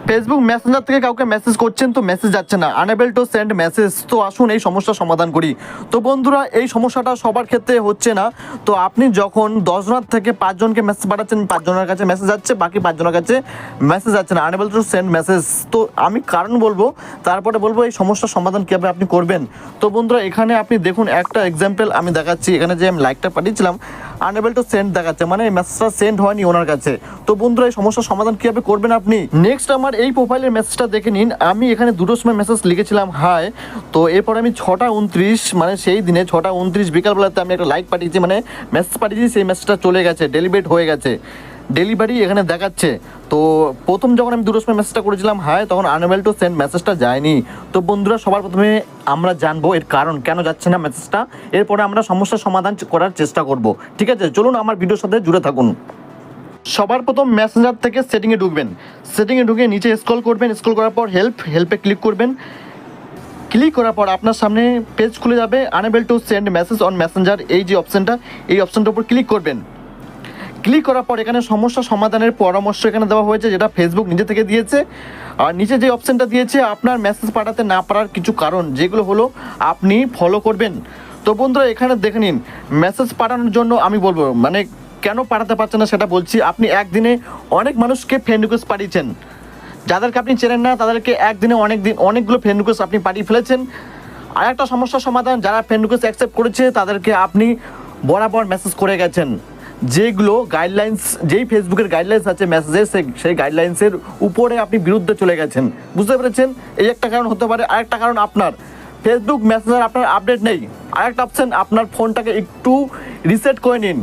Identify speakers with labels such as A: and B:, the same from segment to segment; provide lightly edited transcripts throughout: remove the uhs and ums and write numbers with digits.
A: Facebook Messenger থেকে কাউকে message করছেন তো মেসেজ যাচ্ছে না, আনএবল টু সেন্ড মেসেজ। তো আসুন এই সমস্যার সমাধান করি। তো বন্ধুরা, এই সমস্যাটা সবার ক্ষেত্রে হচ্ছে না। তো আপনি যখন 10 জনের থেকে 5 জনকে মেসেজ পাঠাচ্ছেন, 5 জনের কাছে মেসেজ যাচ্ছে, বাকি 5 জনের কাছে মেসেজ যাচ্ছে না, আনএবল টু সেন্ড মেসেজ। তো আমি কারণ বলবো, তারপরে বলবো এই সমস্যার সমাধান কীভাবে আপনি করবেন। তো বন্ধুরা, এখানে আপনি দেখুন একটা এক্সাম্পল আমি দেখাচ্ছি। এখানে যে আমি লাইকটা পাঠিয়েছিলাম, আনএবল টু সেন্ড দেখাচ্ছে, মানে এই মেসেজটা সেন্ড হয়নি ওনার কাছে। তো বন্ধুরা, এই সমস্যার সমাধান কীভাবে করবেন আপনি, নেক্সট আমার এই প্রোফাইলের মেসেজটা দেখে নিন। আমি এখানে 2টোর সময় মেসেজ লিখেছিলাম হাই। তো এরপরে আমি 6টা 29, মানে সেই দিনে 6টা 29 বিকালবেলাতে আমি একটা লাইক পাঠিয়েছি, মানে মেসেজ পাঠিয়েছি, সেই মেসেজটা চলে গেছে, ডেলিভারি হয়ে গেছে, ডেলিভারি এখানে দেখাচ্ছে। তো প্রথম যখন আমি 2টোর সময় মেসেজটা করেছিলাম হাই, তখন আনএবল টু সেন্ড মেসেজটা যায়নি। তো বন্ধুরা, সবার প্রথমে আমরা জানবো এর কারণ, কেন যাচ্ছে না মেসেজটা। এরপরে আমরা সমস্যার সমাধান করার চেষ্টা করব। ঠিক আছে, চলুন আমার ভিডিওর সাথে জুড়ে থাকুন। সবার প্রথম মেসেঞ্জার থেকে সেটিংয়ে ঢুকবেন। সেটিংয়ে ঢুকে নিচে স্ক্রল করবেন, স্ক্রল করার পর হেল্পে ক্লিক করবেন। ক্লিক করার পর আপনার সামনে পেজ খুলে যাবে, unable to send message on Messenger, এই যে অপশানটা, এই অপশানটার উপর ক্লিক করবেন। ক্লিক করার পর এখানে সমস্যা সমাধানের পরামর্শ এখানে দেওয়া হয়েছে, যেটা ফেসবুক নিজে থেকে দিয়েছে। আর নিচে যে অপশানটা দিয়েছে আপনার মেসেজ পাঠাতে না পারার কিছু কারণ, যেগুলো হলো আপনি ফলো করবেন। তো বন্ধুরা, এখানে দেখে নিন, মেসেজ পাঠানোর জন্য আমি বলবো, মানে কেন পাঠাতে পারছেন না সেটা বলছি। আপনি একদিনে অনেক মানুষকে ফ্রেন্ড রিকোয়েস্ট পাঠিয়েছেন, যাদেরকে আপনি চেনেন না তাদেরকে একদিনে অনেকগুলো ফ্রেন্ড রিকোয়েস্ট আপনি পাঠিয়ে ফেলেছেন। আর একটা সমস্যার সমাধান, যারা ফ্রেন্ড রিকোয়েস্ট অ্যাকসেপ্ট করেছে তাদেরকে আপনি বরাবর মেসেজ করে গেছেন, যেগুলো গাইডলাইন্স, যেই ফেসবুকের গাইডলাইন্স আছে মেসেজের, সেই গাইডলাইন্সের উপরে আপনি বিরুদ্ধে চলে গেছেন। বুঝতে পেরেছেন? এই একটা কারণ হতে পারে। আরেকটা কারণ, আপনার ফেসবুক মেসেঞ্জার আপনার আপডেট নেই। আরেকটা অপশান, আপনার ফোনটাকে একটু রিসেট করে নিন,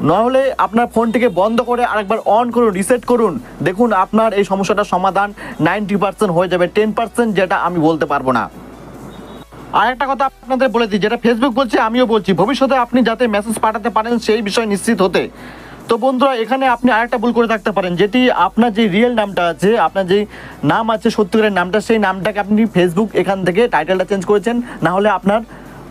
A: নাহলে আপনার ফোনটিকে বন্ধ করে আরেকবার অন করুন, রিসেট করুন। দেখুন আপনার এই সমস্যাটার সমাধান 90% হয়ে যাবে, 10% যেটা আমি বলতে পারবো না। আর একটা কথা আপনাদের বলে দিই, যেটা ফেসবুক বলছে আমিও বলছি, ভবিষ্যতে আপনি যাতে মেসেজ পাঠাতে পারেন সেই বিষয় নিশ্চিত হতে। তো বন্ধুরা, এখানে আপনি আরেকটা ভুল করে থাকতে পারেন, যেটি আপনার যে রিয়েল নামটা আছে, আপনার যেই নাম আছে সত্যিকারের নামটা, সেই নামটাকে আপনি ফেসবুক এখান থেকে টাইটেলটা চেঞ্জ করেছেন, না হলে আপনার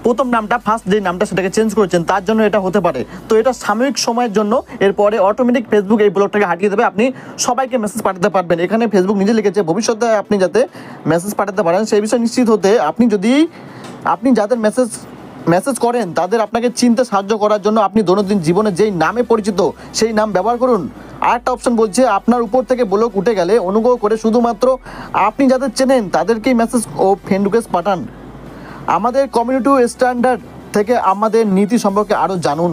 A: প্রথম নামটা, ফার্স্ট যে নামটা সেটাকে চেঞ্জ করেছেন, তার জন্য এটা হতে পারে। তো এটা সাময়িক সময়ের জন্য, এরপরে অটোমেটিক ফেসবুক এই ব্লকটাকে হাটিয়ে দেবে, আপনি সবাইকে মেসেজ পাঠাতে পারবেন। এখানে ফেসবুক নিজে লিখেছে ভবিষ্যতে আপনি যাতে মেসেজ পাঠাতে পারেন সেই বিষয়ে নিশ্চিত হতে, আপনি যাদের মেসেজ করেন তাদের আপনাকে চিনতে সাহায্য করার জন্য আপনি দৈনন্দিন জীবনে যেই নামে পরিচিত সেই নাম ব্যবহার করুন। আর একটা অপশন বলছে, আপনার উপর থেকে ব্লক উঠে গেলে অনুগ্রহ করে শুধুমাত্র আপনি যাদের চেনেন তাদেরকেই মেসেজ ও ফ্রেন্ড রিকোয়েস্ট পাঠান। আমাদের কমিউনিটি স্ট্যান্ডার্ড থেকে আমাদের নীতি সম্পর্কে আরও জানুন।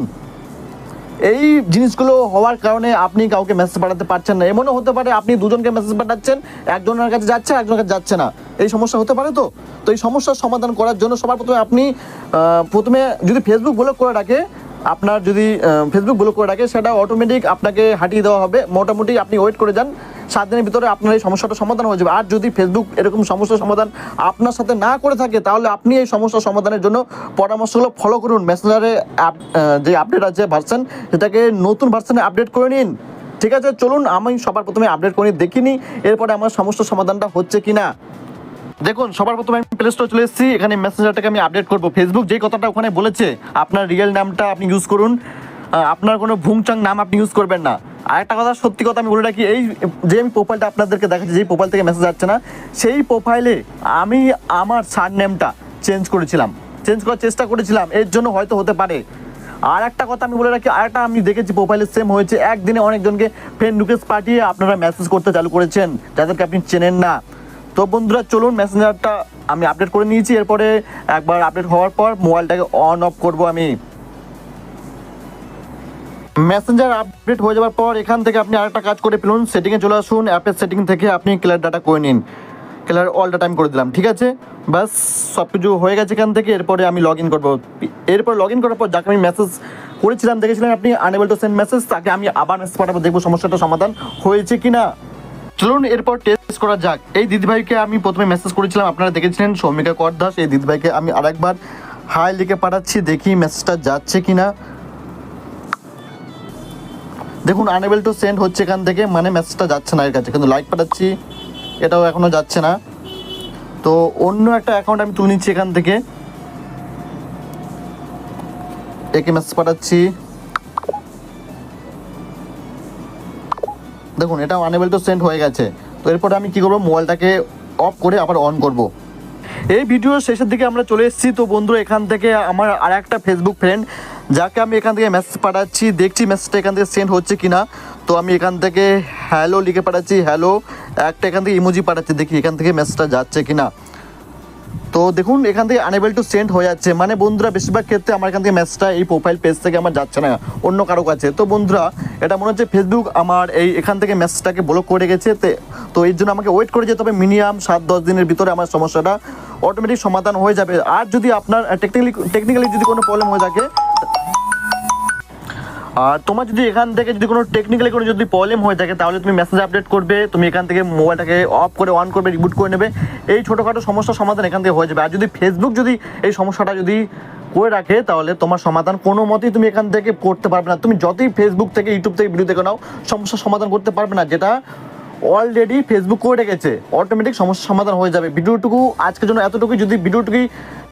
A: এই জিনিসগুলো হওয়ার কারণে আপনি কাউকে মেসেজ পাঠাতে পারছেন না। এমনও হতে পারে আপনি 2জনকে মেসেজ পাঠাচ্ছেন, একজনের কাছে যাচ্ছে, একজনের কাছে যাচ্ছে না। এই সমস্যা হতে পারে। তো এই সমস্যার সমাধান করার জন্য সবার প্রথমে আপনি যদি ফেসবুক ব্লক করে রাখে, আপনার যদি ফেসবুক ব্লক করে রাখে, সেটা অটোমেটিক আপনাকে হাটিয়ে দেওয়া হবে। মোটামুটি আপনি ওয়েট করে যান, 7 দিনের ভিতরে আপনার এই সমস্যাটা সমাধান হয়ে যাবে। আর যদি ফেসবুক এরকম সমস্যার সমাধান আপনার সাথে না করে থাকে, তাহলে আপনি এই সমস্যার সমাধানের জন্য পরামর্শগুলো ফলো করুন। মেসেঞ্জারে যে আপডেট আছে ভার্সন, সেটাকে নতুন ভার্সনে আপডেট করে নিন। ঠিক আছে, চলুন আমি সবার প্রথমে আপডেট করে দেখিনি, এরপরে আমার সমস্যার সমাধানটা হচ্ছে কি না। দেখুন, সবার প্রথমে আমি প্লে স্টোরে চলে এসেছি। এখানে মেসেঞ্জারটাকে আমি আপডেট করব। ফেসবুক যেই কথাটা ওখানে বলেছে, আপনার রিয়েল নামটা আপনি ইউজ করুন, আপনার কোনো ভুংচাং নাম আপনি ইউজ করবেন না। আর একটা কথা, সত্যি কথা আমি বলে রাখি, এই যে আমি প্রোফাইলটা আপনাদেরকে দেখাচ্ছি, যেই প্রোফাইল থেকে মেসেজ যাচ্ছে না, সেই প্রোফাইলে আমি আমার সারনেমটা চেঞ্জ করার চেষ্টা করেছিলাম, এর জন্য হয়তো হতে পারে। আর একটা কথা আমি বলে রাখি, আরেকটা আমি দেখেছি প্রোফাইলে সেম হয়েছে, একদিনে অনেকজনকে ফ্রেন্ড রিকোয়েস্ট পাঠিয়ে আপনারা মেসেজ করতে চালু করেছেন যাদেরকে আপনি চেনেন না। তো বন্ধুরা, চলুন মেসেঞ্জারটা আমি আপডেট করে নিয়েছি। এরপরে একবার আপডেট হওয়ার পর মোবাইলটাকে অন অফ করব আমি। মেসেঞ্জার আপডেট হয়ে যাওয়ার পর এখান থেকে আপনি আরেকটা কাজ করে ফেলুন, সেটিংয়ে চলে আসুন। অ্যাপের সেটিং থেকে আপনি ক্লিয়ার ডাটা করে নিন। ক্লিয়ার অল ডাটা আমি করে দিলাম। ঠিক আছে, বাস সব কিছু হয়ে গেছে এখান থেকে। এরপরে আমি লগ ইন করবো। এরপর লগ ইন করার পর যাকে আমি মেসেজ করেছিলাম, দেখেছিলাম আপনি আনএবল টু সেন্ড মেসেজ, তাকে আমি আবার মেসেজ পাঠাবো, দেখবো সমস্যাটা সমাধান হয়েছে কি না। চলুন এরপর টেস্ট করা যাক। এই দিদিভাইকে আমি প্রথমে মেসেজ করেছিলাম, আপনারা দেখেছিলেন, সৌমিকা কর দাস। এই দিদিভাইকে আমি আরেকবার হাই লিখে পাঠাচ্ছি, দেখি মেসেজটা যাচ্ছে কি না। দেখুন, আনএবল টু সেন্ড হচ্ছে এখান থেকে, মানে মেসেজটা যাচ্ছে না এর কাছে, কিন্তু লাইক পাঠাচ্ছি, এটাও এখনও যাচ্ছে না। তো অন্য একটা অ্যাকাউন্ট আমি তুলে নিচ্ছি এখান থেকে, একে মেসেজ পাঠাচ্ছি। দেখুন, এটাও আনএবল টু সেন্ড হয়ে গেছে। তো এরপরে আমি কী করবো, মোবাইলটাকে অফ করে আবার অন করব। এই ভিডিওর শেষের দিকে আমরা চলে এসেছি। তো বন্ধুরা এখান থেকে আমার আর একটা ফেসবুক ফ্রেন্ড যাকে আমি এখান থেকে মেসেজ পাঠাচ্ছি, দেখছি মেসেজটা এখান থেকে সেন্ড হচ্ছে কিনা। তো আমি এখান থেকে হ্যালো লিখে পাঠাচ্ছি, হ্যালো, একটা এখান থেকে ইমোজি পাঠাচ্ছি, দেখি এখান থেকে মেসেজটা যাচ্ছে কিনা। তো দেখুন এখান থেকে আনএবল টু সেন্ড হয়ে যাচ্ছে, মানে বন্ধুরা বেশিরভাগ ক্ষেত্রে আমার এখান থেকে মেসেজটা এই প্রোফাইল পেজ থেকে আমার যাচ্ছে না অন্য কারো কাছে। তো বন্ধুরা এটা মনে হচ্ছে ফেসবুক আমার এখান থেকে মেসেজটাকে ব্লক করে গেছে। তো এর জন্য আমাকে ওয়েট করে যেতে হবে, মিনিমাম 7-10 দিনের ভিতরে আমার সমস্যাটা অটোমেটিক সমাধান হয়ে যাবে। আর যদি আপনার টেকনিক্যালি যদি কোনো প্রবলেম হয়ে থাকে, আর তোমার যদি এখান থেকে যদি কোনো টেকনিক্যালি কোনো যদি প্রবলেম হয়ে থাকে, তাহলে তুমি মেসেজ আপডেট করবে, তুমি এখান থেকে মোবাইলটাকে অফ করে অন করবে, রিবুট করে নেবে, এই ছোটোখাটো সমস্যার সমাধান এখান থেকে হয়ে যাবে। আর যদি ফেসবুক যদি এই সমস্যাটা যদি করে রাখে, তাহলে তোমার সমাধান কোনো মতেই তুমি এখান থেকে করতে পারবে না। তুমি যতই ফেসবুক থেকে ইউটিউব থেকে ভিডিও দেখে নাও, সমস্যার সমাধান করতে পারবে না, যেটা অলরেডি ফেসবুক করে রেখেছে। অটোমেটিক সমস্যার সমাধান হয়ে যাবে। ভিডিওটুকু আজকের জন্য এতটুকুই। যদি ভিডিওটুকুই